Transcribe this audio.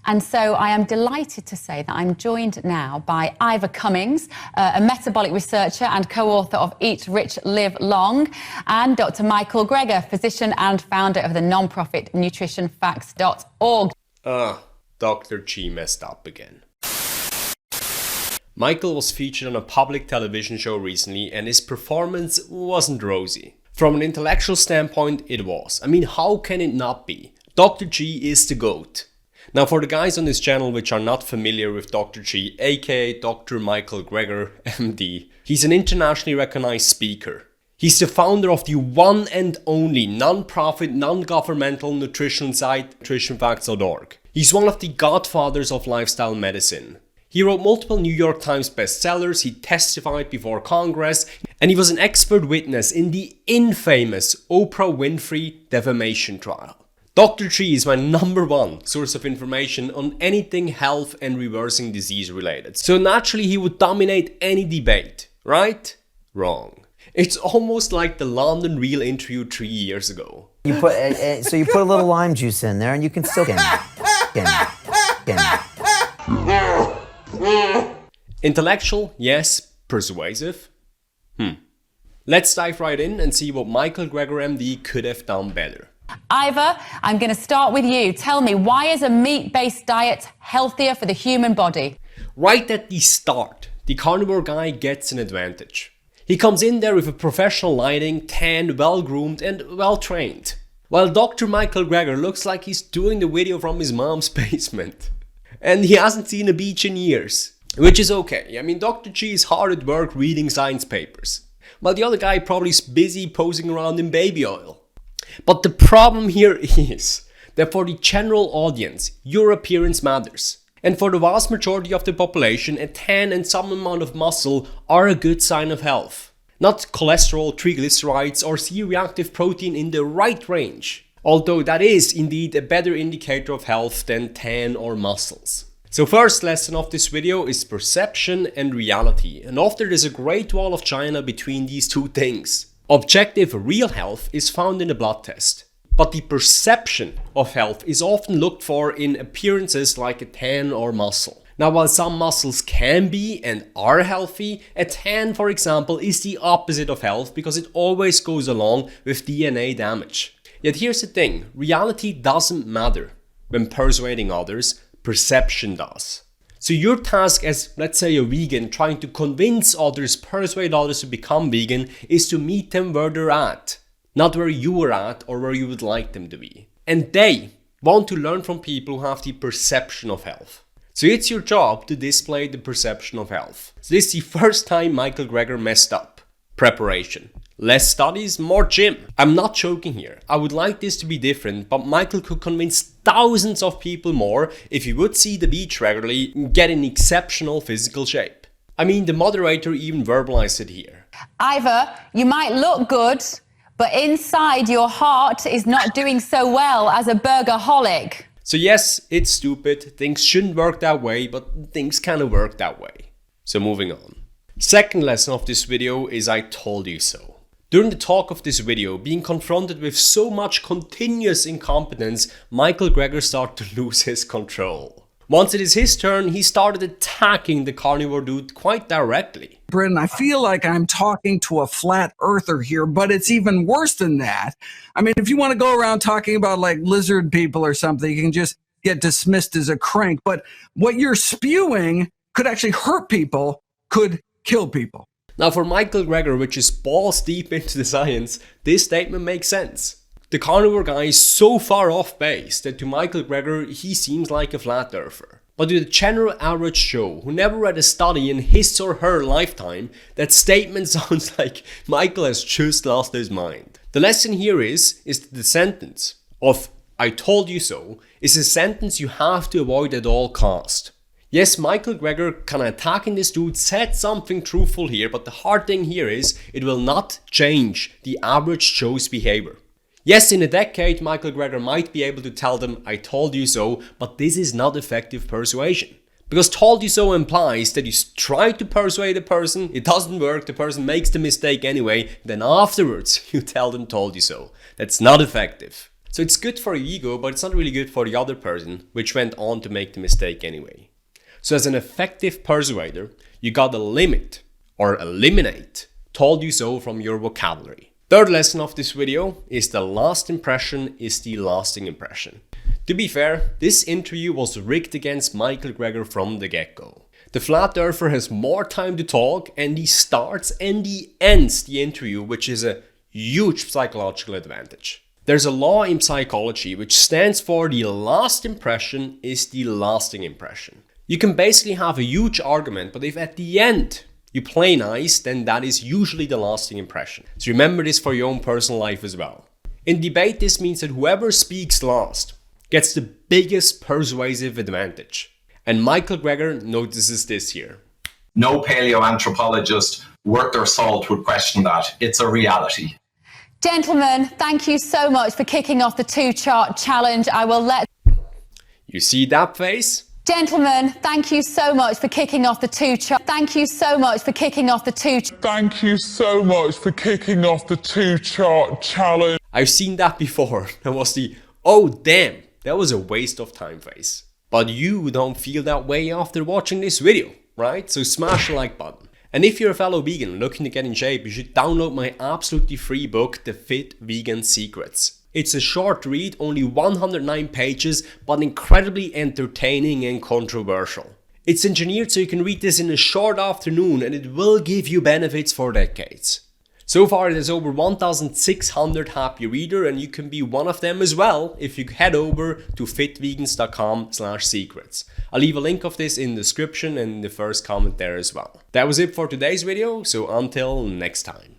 And so I am delighted to say that I'm joined now by Ivor Cummings, a metabolic researcher and co-author of Eat Rich, Live Long, and Dr. Michael Greger, physician and founder of the non-profit nutritionfacts.org. Dr. G messed up again. Michael was featured on a public television show recently and his performance wasn't rosy. From an intellectual standpoint, it was. I mean, how can it not be? Dr. G is the GOAT. Now, for the guys on this channel which are not familiar with Dr. G, aka Dr. Michael Greger M.D, he's an internationally recognized speaker. He's the founder of the one and only non-profit, non-governmental nutrition site, nutritionfacts.org. He's one of the godfathers of lifestyle medicine. He wrote multiple New York Times bestsellers, he testified before Congress, and he was an expert witness in the infamous Oprah Winfrey defamation trial. Dr. G is my #1 source of information on anything health and reversing disease related. So naturally he would dominate any debate, right? Wrong. It's almost like the London Real interview 3 years ago. You put so you put a little lime juice in there and you can still get Intellectual, yes. Persuasive? Let's dive right in and see what Michael Greger M.D. could have done better. Ivor, I'm going to start with you. Tell me, why is a meat-based diet healthier for the human body? Right at the start, the carnivore guy gets an advantage. He comes in there with a professional lighting, tan, well-groomed and well-trained. While Dr. Michael Greger looks like he's doing the video from his mom's basement. And he hasn't seen a beach in years. Which is okay. I mean, Dr. G is hard at work reading science papers. While the other guy probably is busy posing around in baby oil. But the problem here is that for the general audience, your appearance matters. And for the vast majority of the population, a tan and some amount of muscle are a good sign of health. Not cholesterol, triglycerides or C-reactive protein in the right range. Although that is indeed a better indicator of health than tan or muscles. So first lesson of this video is perception and reality. And often there's a great wall of China between these two things. Objective real health is found in a blood test. But the perception of health is often looked for in appearances like a tan or muscle. Now, while some muscles can be and are healthy, a tan, for example, is the opposite of health because it always goes along with DNA damage. Yet here's the thing, reality doesn't matter when persuading others, perception does. So your task as, let's say, a vegan trying to convince others, persuade others to become vegan is to meet them where they're at. Not where you were at or where you would like them to be. And they want to learn from people who have the perception of health. So it's your job to display the perception of health. So this is the first time Michael Greger messed up. Preparation. Less studies, more gym. I'm not joking here. I would like this to be different, but Michael could convince thousands of people more if he would see the beach regularly and get in exceptional physical shape. I mean, the moderator even verbalized it here. Ivor, you might look good, but inside your heart is not doing so well as a burgerholic. So yes, it's stupid. Things shouldn't work that way, but things kind of work that way. So moving on. Second lesson of this video is I told you so. During the talk of this video, being confronted with so much continuous incompetence, Michael Greger started to lose his control. Once it is his turn, he started attacking the carnivore dude quite directly. Brendan, I feel like I'm talking to a flat earther here, but it's even worse than that. I mean, if you want to go around talking about like lizard people or something, you can just get dismissed as a crank. But what you're spewing could actually hurt people, could kill people. Now for Michael Greger, which is balls deep into the science, this statement makes sense. The carnivore guy is so far off base that to Michael Greger he seems like a flat earther. But to the general average Joe who never read a study in his or her lifetime, that statement sounds like Michael has just lost his mind. The lesson here is that the sentence of "I told you so" is a sentence you have to avoid at all cost. Yes, Michael Greger, kind of attacking this dude, said something truthful here, but the hard thing here is it will not change the average Joe's behavior. Yes, in a decade, Michael Greger might be able to tell them, "I told you so," but this is not effective persuasion. Because told you so implies that you try to persuade a person, it doesn't work, the person makes the mistake anyway, then afterwards you tell them told you so. That's not effective. So it's good for your ego, but it's not really good for the other person, which went on to make the mistake anyway. So as an effective persuader, you gotta limit or eliminate "told you so" from your vocabulary. Third lesson of this video is the last impression is the lasting impression. To be fair, this interview was rigged against Michael Greger from the get-go. The flat earther has more time to talk, and he starts and he ends the interview, which is a huge psychological advantage. There's a law in psychology which stands for the last impression is the lasting impression. You can basically have a huge argument, but if at the end you play nice, then that is usually the lasting impression. So remember this for your own personal life as well. In debate, this means that whoever speaks last gets the biggest persuasive advantage. And Michael Greger notices this here. No paleoanthropologist worth their salt would question that. It's a reality. Gentlemen, thank you so much for kicking off the 2-chart challenge. I will let... You see that face? Gentlemen, thank you so much for kicking off the 2-chart. Thank you so much for kicking off the 2-chart. Thank you so much for kicking off the 2-chart challenge. I've seen that before. That was the, oh damn, that was a waste of time face. But you don't feel that way after watching this video, right? So smash the like button. And if you're a fellow vegan looking to get in shape, you should download my absolutely free book, The Fit Vegan Secrets. It's a short read, only 109 pages, but incredibly entertaining and controversial. It's engineered so you can read this in a short afternoon, and it will give you benefits for decades. So far, there's over 1,600 happy readers, and you can be one of them as well if you head over to fitvegans.com/secrets. I'll leave a link of this in the description and in the first comment there as well. That was it for today's video, so until next time.